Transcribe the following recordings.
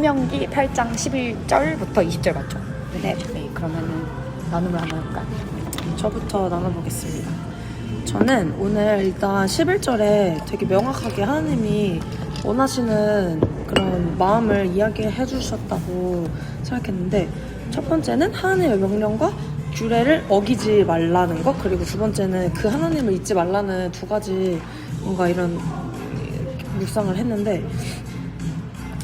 신명기 8장 11절부터 20절 맞죠? 네. 그러면은 나눔을 한번 해볼까요? 저부터 나눠보겠습니다. 저는 오늘 일단 11절에 되게 명확하게 하나님이 원하시는 그런 마음을 이야기해 주셨다고 생각했는데, 첫 번째는 하나님의 명령과 규례를 어기지 말라는 것, 그리고 두 번째는 그 하나님을 잊지 말라는 두 가지 뭔가 이런 묵상을 했는데,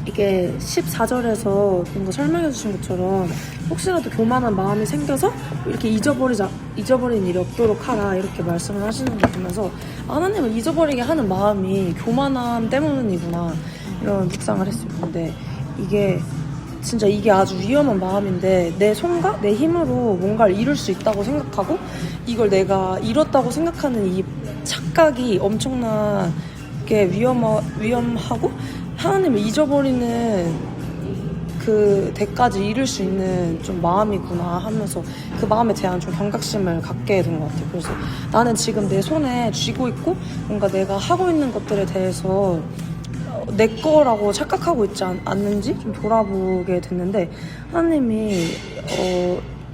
이게 14절에서 뭔가 설명해 주신 것처럼 혹시라도 교만한 마음이 생겨서 이렇게 잊어버린 일이 없도록 하라, 이렇게 말씀을 하시는 거 보면서 하나님을 잊어버리게 하는 마음이 교만함 때문이구나, 이런 묵상을 했어요. 근데 이게 진짜 이게 아주 위험한 마음인데, 내 손과 내 힘으로 뭔가를 이룰 수 있다고 생각하고 이걸 내가 이뤘다고 생각하는 이 착각이 엄청나게 위험하고 하나님을 잊어버리는 그 대까지 이룰 수 있는 좀 마음이구나 하면서 그 마음에 대한 좀 경각심을 갖게 된 것 같아요. 그래서 나는 지금 내 손에 쥐고 있고 뭔가 내가 하고 있는 것들에 대해서 내 거라고 착각하고 있지 않는지 좀 돌아보게 됐는데, 하나님이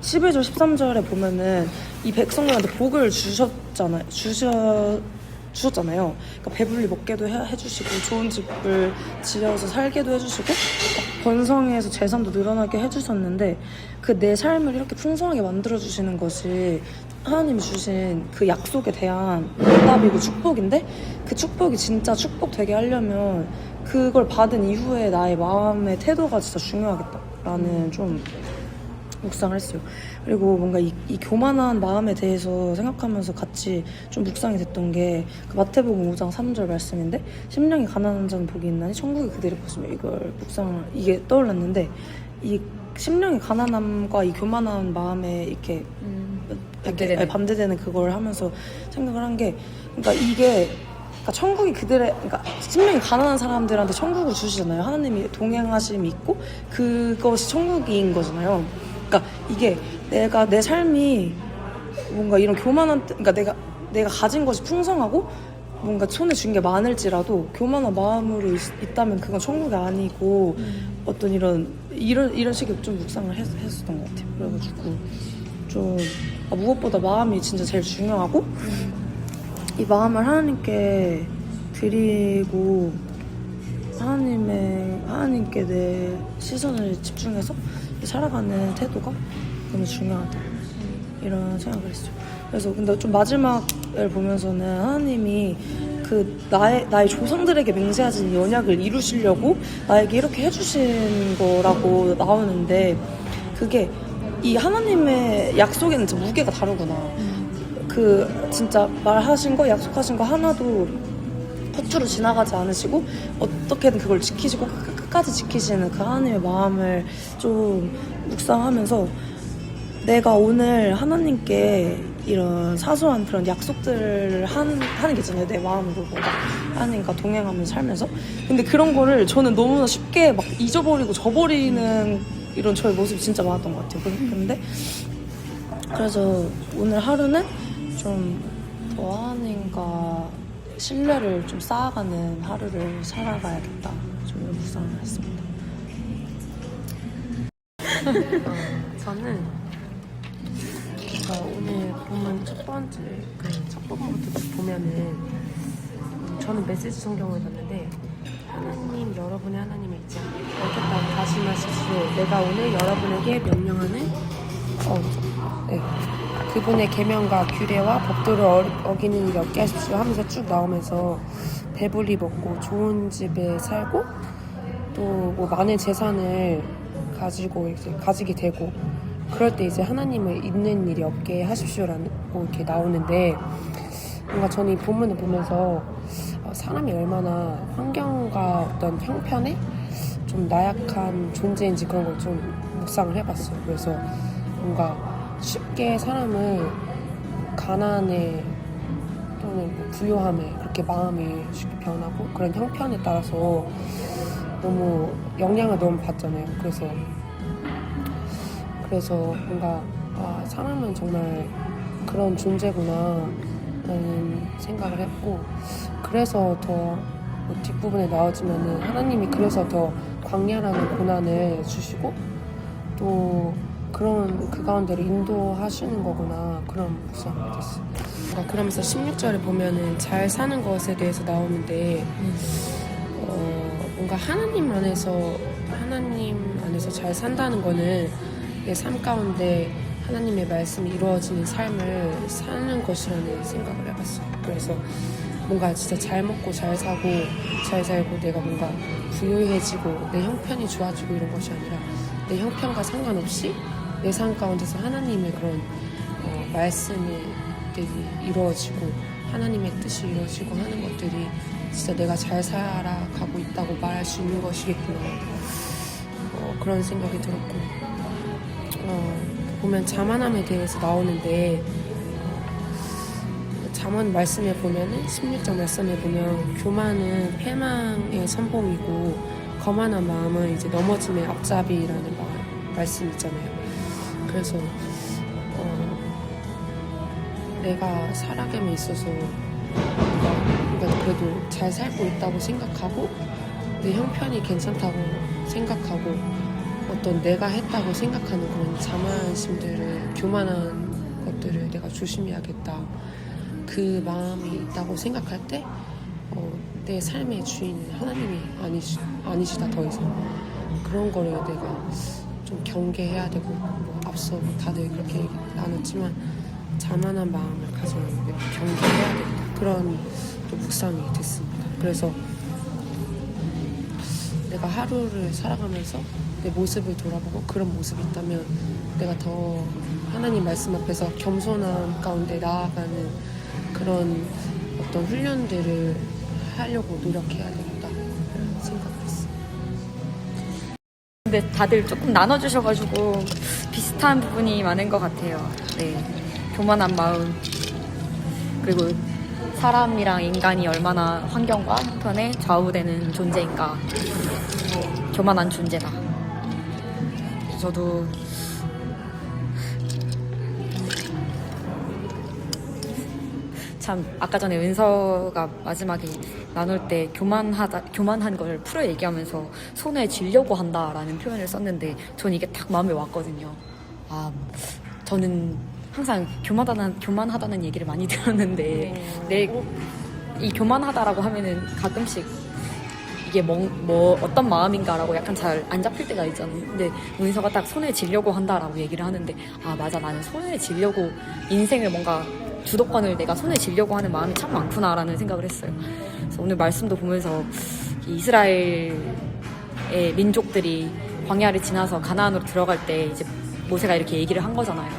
11절 13절에 보면은 이 백성들한테 복을 주셨잖아요. 그러니까 배불리 먹게도 해주시고, 좋은 집을 지어서 살게도 해주시고, 번성해서 재산도 늘어나게 해주셨는데, 그 내 삶을 이렇게 풍성하게 만들어주시는 것이 하나님이 주신 그 약속에 대한 응답이고 축복인데, 그 축복이 진짜 축복 되게 하려면 그걸 받은 이후에 나의 마음의 태도가 진짜 중요하겠다라는 좀 묵상을 했어요. 그리고 뭔가 이 교만한 마음에 대해서 생각하면서 같이 좀 묵상이 됐던 게 그 마태복음 5장 3절 말씀인데, 심령이 가난한 자는 복이 있나니 천국이 그들의 것이며, 이게 떠올랐는데, 이 심령이 가난함과 이 교만한 마음에 이렇게 반대되는 그걸 하면서 생각을 한 게, 그러니까 이게 천국이 그러니까 심령이 가난한 사람들한테 천국을 주시잖아요. 하나님이 동행하심이 있고 그것이 천국인 거잖아요. 그러니까 이게 내 삶이 뭔가 이런 교만한, 그러니까 내가 가진 것이 풍성하고 뭔가 손에 쥔 게 많을지라도 교만한 마음으로 있다면 그건 천국이 아니고 어떤 이런 식의 좀 묵상을 했었던 것 같아요. 그래가지고 좀 무엇보다 마음이 진짜 제일 중요하고, 이 마음을 하나님께 드리고 하나님께 내 시선을 집중해서 살아가는 태도가 너무 중요하다, 이런 생각을 했어요. 그래서 근데 좀 마지막을 보면서는 하나님이 그 나의 조상들에게 맹세하신 연약을 이루시려고 나에게 이렇게 해주신 거라고 나오는데, 그게 이 하나님의 약속에는 진짜 무게가 다르구나. 그 진짜 말하신 거, 약속하신 거 하나도 허투루 지나가지 않으시고 어떻게든 그걸 지키시고 끝까지 지키시는 그 하나님의 마음을 좀 묵상하면서, 내가 오늘 하나님께 이런 사소한 그런 약속들을 하는 게 있잖아요. 내 마음으로 뭔가 하나님과 동행하면서 살면서. 근데 그런 거를 저는 너무나 쉽게 막 잊어버리고 저버리는 이런 저의 모습이 진짜 많았던 것 같아요. 근데 그래서 오늘 하루는 좀 더 하나님과 신뢰를 좀 쌓아가는 하루를 살아가야겠다, 좀 이런 묵상을 했습니다. 저는 오늘 보면 첫 부분부터 쭉 보면은 저는 메시지 성경을 봤는데, 하나님, 여러분의 하나님을 잊지 않겠다고 다짐하시기로 내가 오늘 여러분에게 명령하는 그분의 계명과 규례와 법도를 어기는 일이 없게 하십시오 하면서 쭉 나오면서, 배불리 먹고 좋은 집에 살고 또 뭐 많은 재산을 가지게 되고, 그럴 때 이제 하나님을 잊는 일이 없게 하십시오라고 이렇게 나오는데, 뭔가 저는 이 본문을 보면서 사람이 얼마나 환경과 어떤 형편에 좀 나약한 존재인지 그런 걸 좀 묵상을 해봤어요. 그래서 뭔가 쉽게 사람을 가난에 또는 뭐 부요함에 그렇게 마음이 쉽게 변하고, 그런 형편에 따라서 너무 영향을 너무 받잖아요. 그래서 뭔가 사람은 정말 그런 존재구나 라는 생각을 했고, 그래서 더 뒷부분에 나오지만은 하나님이 그래서 더 광야라는 고난을 주시고 또 그런 그 가운데로 인도하시는 거구나 그런 묵상이 됐어요. 그러면서 16절에 보면은 잘 사는 것에 대해서 나오는데 뭔가 하나님 안에서 잘 산다는 거는 내 삶 가운데 하나님의 말씀이 이루어지는 삶을 사는 것이라는 생각을 해봤어요. 그래서 뭔가 진짜 잘 먹고 잘 사고 잘 살고 내가 뭔가 부유해지고 내 형편이 좋아지고 이런 것이 아니라 내 형편과 상관없이 내 삶 가운데서 하나님의 그런 말씀들이 이루어지고 하나님의 뜻이 이루어지고 하는 것들이 진짜 내가 잘 살아가고 있다고 말할 수 있는 것이겠구나. 그런 생각이 들었고 보면 자만함에 대해서 나오는데 잠언 말씀에 보면은 16장 말씀에 보면 교만은 패망의 선봉이고 거만한 마음은 이제 넘어짐의 앞잡이라는 말씀 있잖아요. 그래서 내가 살아감에 있어서 그러니까 그래도 잘 살고 있다고 생각하고 내 형편이 괜찮다고 생각하고 어떤 내가 했다고 생각하는 그런 자만심들을 교만한 것들을 내가 조심해야겠다. 그 마음이 있다고 생각할 때 내 삶의 주인은 하나님이 아니시다 더 이상 그런 거를 내가 좀 경계해야 되고 앞서 다들 그렇게 나눴지만 자만한 마음을 가지고 경계해야 되겠다. 그런 또 묵상이 됐습니다. 그래서 내가 하루를 살아가면서 내 모습을 돌아보고 그런 모습이 있다면 내가 더 하나님 말씀 앞에서 겸손함 가운데 나아가는 그런 어떤 훈련들을 하려고 노력해야 되겠다 생각했어요. 근데 다들 조금 나눠주셔가지고 비슷한 부분이 많은 것 같아요. 네, 교만한 마음 그리고 사람이랑 인간이 얼마나 환경과 형편에 좌우되는 존재인가. 교만한 존재다. 저도 참 아까 전에 은서가 마지막에 나눌 때 교만한 걸 풀어 얘기하면서 손에 쥐려고 한다라는 표현을 썼는데 전 이게 딱 마음에 왔거든요. 저는 항상 교만하다는 얘기를 많이 들었는데 이 교만하다라고 하면은 가끔씩 이게 뭐 어떤 마음인가라고 약간 잘 안 잡힐 때가 있잖아요. 근데 은서가 딱 손에 쥐려고 한다라고 얘기를 하는데 맞아, 나는 손에 쥐려고 인생을 뭔가 주도권을 내가 손에 쥐려고 하는 마음이 참 많구나라는 생각을 했어요. 그래서 오늘 말씀도 보면서 이스라엘의 민족들이 광야를 지나서 가나안으로 들어갈 때 이제 모세가 이렇게 얘기를 한 거잖아요.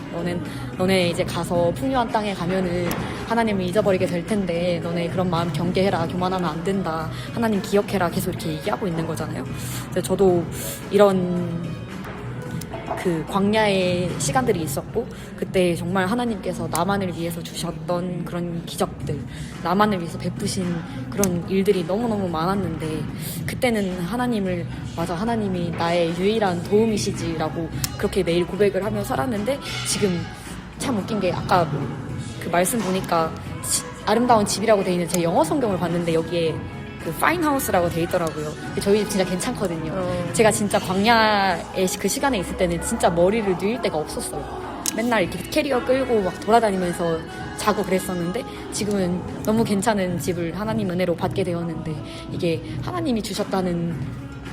너네 이제 가서 풍요한 땅에 가면은 하나님을 잊어버리게 될 텐데 너네 그런 마음 경계해라. 교만하면 안 된다. 하나님 기억해라. 계속 이렇게 얘기하고 있는 거잖아요. 그래서 저도 이런 그 광야의 시간들이 있었고 그때 정말 하나님께서 나만을 위해서 주셨던 그런 기적들, 나만을 위해서 베푸신 그런 일들이 너무너무 많았는데 그때는 하나님이 나의 유일한 도움이시지라고 그렇게 매일 고백을 하며 살았는데 지금 참 웃긴 게 아까 그 말씀 보니까 아름다운 집이라고 돼 있는 제 영어 성경을 봤는데 여기에 그 파인하우스라고 돼 있더라고요. 저희 집 진짜 괜찮거든요. 제가 진짜 광야의 그 시간에 있을 때는 진짜 머리를 누일 데가 없었어요. 맨날 이렇게 캐리어 끌고 막 돌아다니면서 자고 그랬었는데 지금은 너무 괜찮은 집을 하나님 은혜로 받게 되었는데 이게 하나님이 주셨다는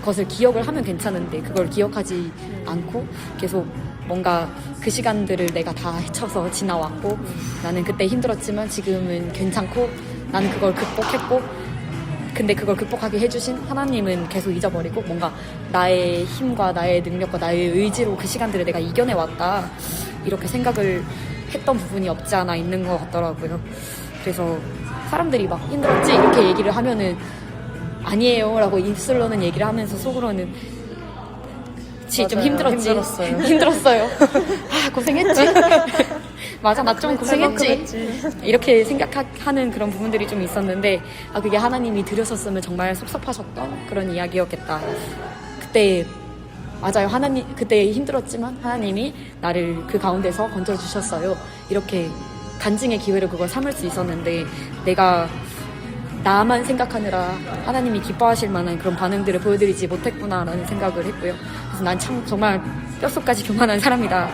것을 기억을 하면 괜찮은데 그걸 기억하지 않고 계속 뭔가 그 시간들을 내가 다 헤쳐서 지나왔고 나는 그때 힘들었지만 지금은 괜찮고 나는 그걸 극복했고 근데 그걸 극복하게 해주신 하나님은 계속 잊어버리고 뭔가 나의 힘과 나의 능력과 나의 의지로 그 시간들을 내가 이겨내왔다 이렇게 생각을 했던 부분이 없지 않아 있는 것 같더라고요. 그래서 사람들이 막 힘들었지 이렇게 얘기를 하면은 아니에요 라고 입술로는 얘기를 하면서 속으로는 좀 힘들었지. 힘들었어요. 고생했지. 맞아, 나 좀 고생했지. 이렇게 생각하는 그런 부분들이 좀 있었는데 그게 하나님이 들으셨으면 정말 섭섭하셨던 그런 이야기였겠다. 그때 맞아요. 그때 힘들었지만 하나님이 나를 그 가운데서 건져주셨어요. 이렇게 간증의 기회로 그걸 삼을 수 있었는데 내가 나만 생각하느라 하나님이 기뻐하실 만한 그런 반응들을 보여드리지 못했구나라는 생각을 했고요. 그래서 난 참 정말 뼛속까지 교만한 사람이다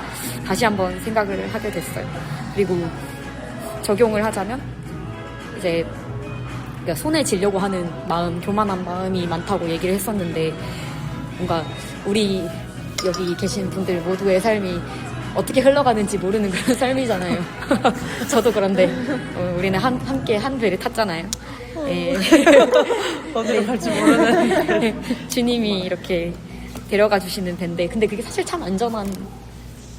다시 한번 생각을 하게 됐어요. 그리고 적용을 하자면 이제 그러니까 손에 쥐려고 하는 마음, 교만한 마음이 많다고 얘기를 했었는데 뭔가 우리 여기 계신 분들 모두의 삶이 어떻게 흘러가는지 모르는 그런 삶이잖아요. 저도 그런데 우리는 함께 한 배를 탔잖아요. 네. 어디로 갈지 모르는. 주님이 이렇게 데려가 주시는 배인데 근데 그게 사실 참 안전한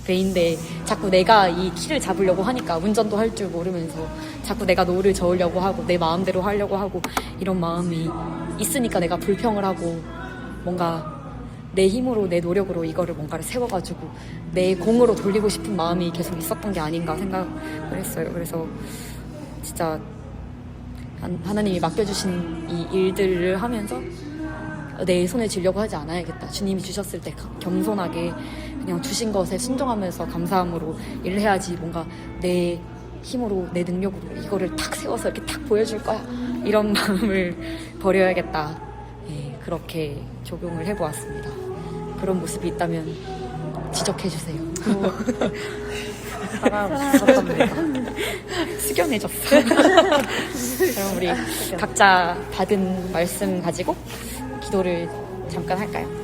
배인데 자꾸 내가 이 키를 잡으려고 하니까 운전도 할 줄 모르면서 자꾸 내가 노를 저으려고 하고 내 마음대로 하려고 하고 이런 마음이 있으니까 내가 불평을 하고 뭔가 내 힘으로 내 노력으로 이거를 뭔가를 세워가지고 내 공으로 돌리고 싶은 마음이 계속 있었던 게 아닌가 생각을 했어요. 그래서 진짜 하나님이 맡겨주신 이 일들을 하면서 내 손에 쥐려고 하지 않아야겠다. 주님이 주셨을 때 겸손하게 그냥 주신 것에 순종하면서 감사함으로 일을 해야지 뭔가 내 힘으로 내 능력으로 이거를 탁 세워서 이렇게 탁 보여줄 거야. 이런 마음을 버려야겠다. 네, 그렇게 적용을 해보았습니다. 그런 모습이 있다면 지적해주세요. 사랑스럽답니다. 숙연해졌어. 그럼 우리 각자 받은 말씀 가지고 기도를 잠깐 할까요?